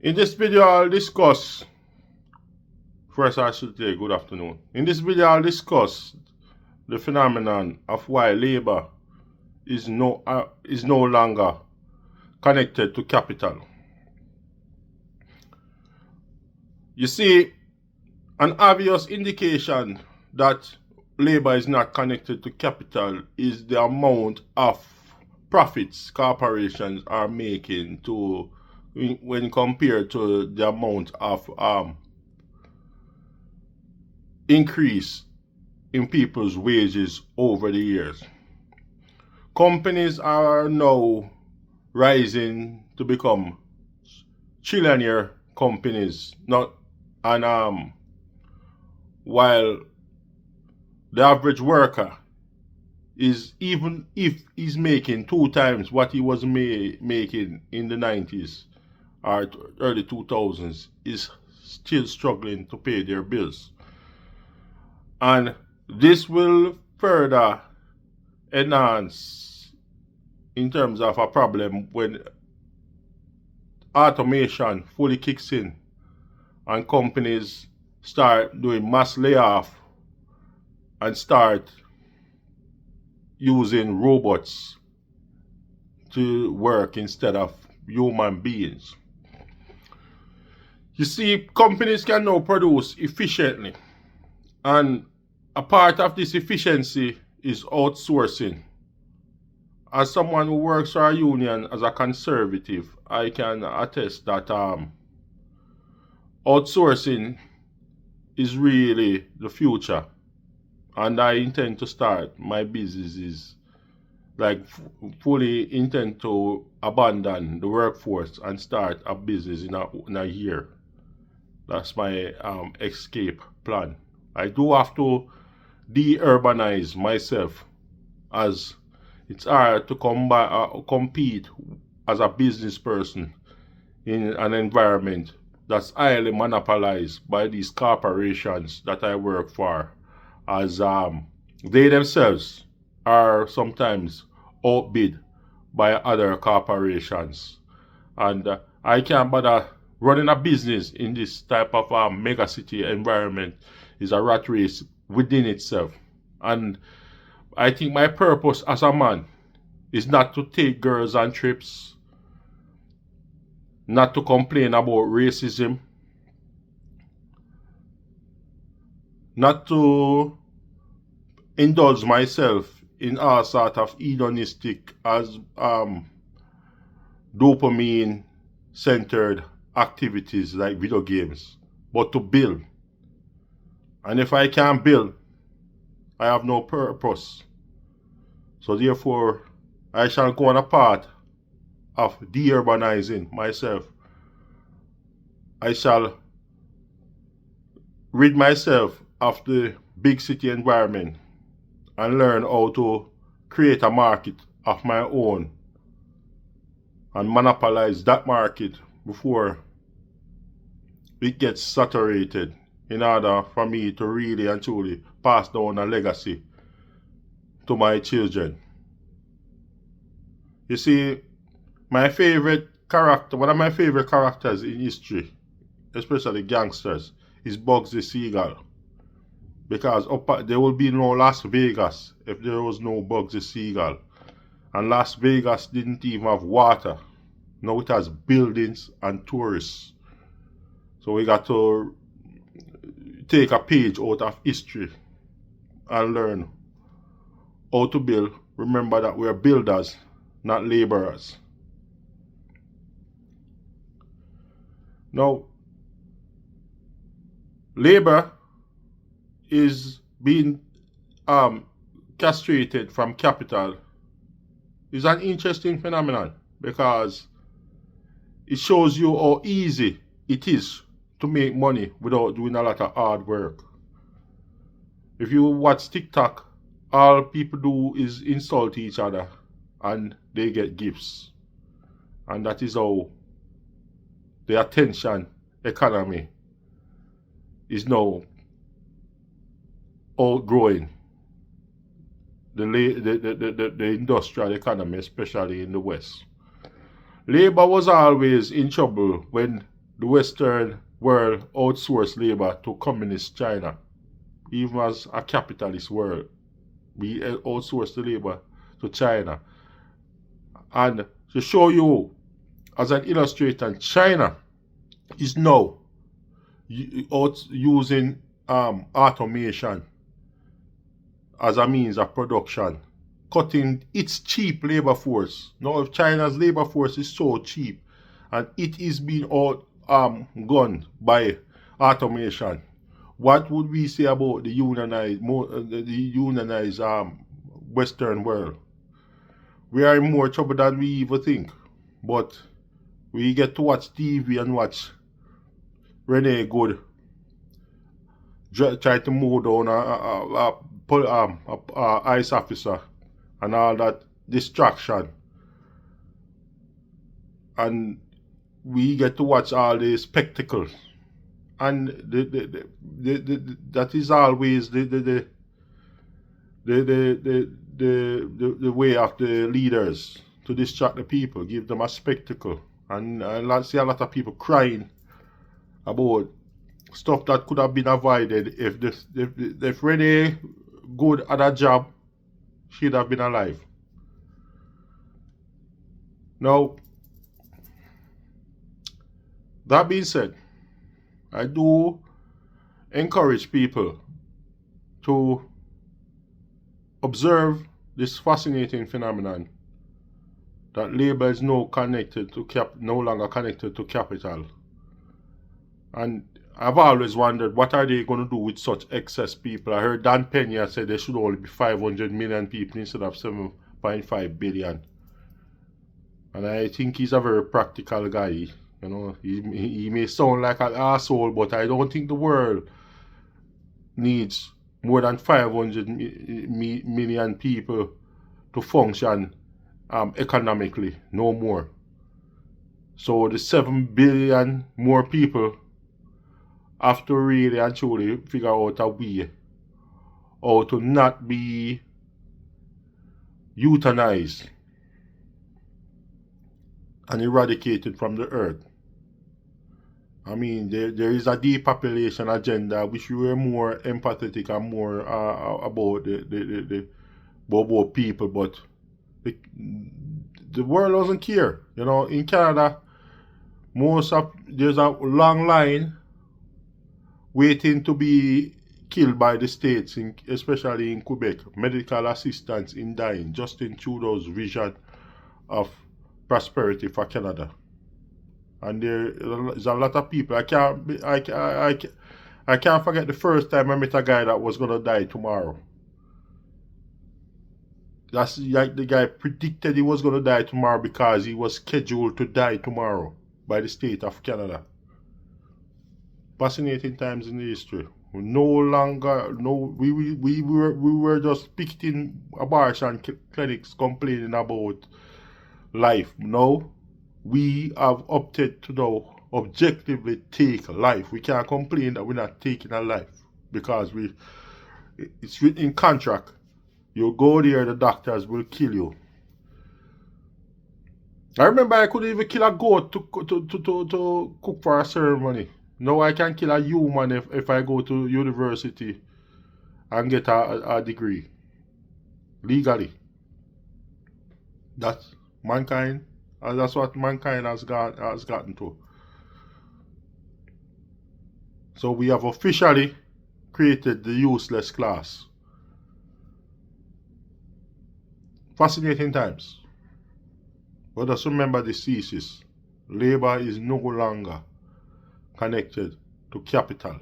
In this video, I'll discuss. First, I should say good afternoon. In this video, I'll discuss the phenomenon of why labor is no longer connected to capital. You see, an obvious indication that labor is not connected to capital is the amount of profits corporations are making when compared to the amount of increase in people's wages over the years. Companies are now rising to become trillionaire companies, while the average worker is, even if he's making 2 times what he was making in the 90s or early 2000s, is still struggling to pay their bills. And this will further enhance in terms of a problem when automation fully kicks in and companies start doing mass layoff and start using robots to work instead of human beings. You see, companies can now produce efficiently, and a part of this efficiency is outsourcing. As someone who works for a union as a conservative, I can attest that outsourcing is really the future, and I intend to start my businesses, fully intend to abandon the workforce and start a business in a year. That's my escape plan. I do have to de-urbanize myself, as it's hard to compete as a business person in an environment that's highly monopolized by these corporations that I work for, as they themselves are sometimes outbid by other corporations. And I can't bother running a business in this type of mega city environment. Is a rat race within itself. And I think my purpose as a man is not to take girls on trips, not to complain about racism, not to indulge myself in all sort of hedonistic as dopamine centered activities like video games, but to build. And if I can't build, I have no purpose. So therefore, I shall go on a path of de-urbanizing myself. I shall rid myself of the big city environment and learn how to create a market of my own and monopolize that market before it gets saturated, in order for me to really and truly pass down a legacy to my children. You see, one of my favorite characters in history, especially gangsters, is Bugsy Siegel. Because there will be no Las Vegas if there was no Bugsy Siegel. And Las Vegas didn't even have water. Now it has buildings and tourists. So we got to take a page out of history and learn how to build. Remember that we're builders, not laborers. Now, labor is being castrated from capital. Is an interesting phenomenon, because it shows you how easy it is to make money without doing a lot of hard work. If you watch TikTok, all people do is insult each other and they get gifts. And that is how the attention economy is now outgrowing the industrial economy, especially in the West. Labor was always in trouble when the Western world outsourced labor to communist China. Even as a capitalist world, we outsource the labor to China. And to show you, as an illustrator, China is now using automation as a means of production, cutting its cheap labor force. Now, if China's labor force is so cheap and it is being gone by automation, what would we say about the unionized Western world? We are in more trouble than we even think. But we get to watch TV and watch Rene Good try to mow down a ICE officer and all that distraction. And we get to watch all the spectacles. And that is always the way of the leaders to distract the people, give them a spectacle. And I see a lot of people crying about stuff that could have been avoided if Renee Good had a job, she'd have been alive. Now, that being said, I do encourage people to observe this fascinating phenomenon that labor is no longer connected to capital. And I've always wondered, what are they going to do with such excess people? I heard Dan Pena say there should only be 500 million people instead of 7.5 billion. And I think he's a very practical guy. You know, he may sound like an asshole, but I don't think the world needs more than 500 million people to function economically, no more. So the 7 billion more people have to really and truly figure out a way how to not be euthanized and eradicated from the earth. I mean, there is a depopulation agenda which we were more empathetic and more about the people, but the world doesn't care. You know, in Canada, there's a long line waiting to be killed by the states, especially in Quebec. Medical assistance in dying. Justin Trudeau's vision of prosperity for Canada. And there is a lot of people. I can't forget the first time I met a guy that was gonna die tomorrow. That's like the guy predicted he was gonna die tomorrow because he was scheduled to die tomorrow by the state of Canada. Fascinating times in the history. We were just picking abortion clinics complaining about life. No. We have opted to now objectively take life. We can't complain that we're not taking a life because it's written in contract. You go there, the doctors will kill you. I remember I couldn't even kill a goat to cook for a ceremony. Now I can kill a human if I go to university and get a degree legally. That's mankind. That's what mankind has gotten to. So we have officially created the useless class. Fascinating times. But just remember this thesis. Labor is no longer connected to capital.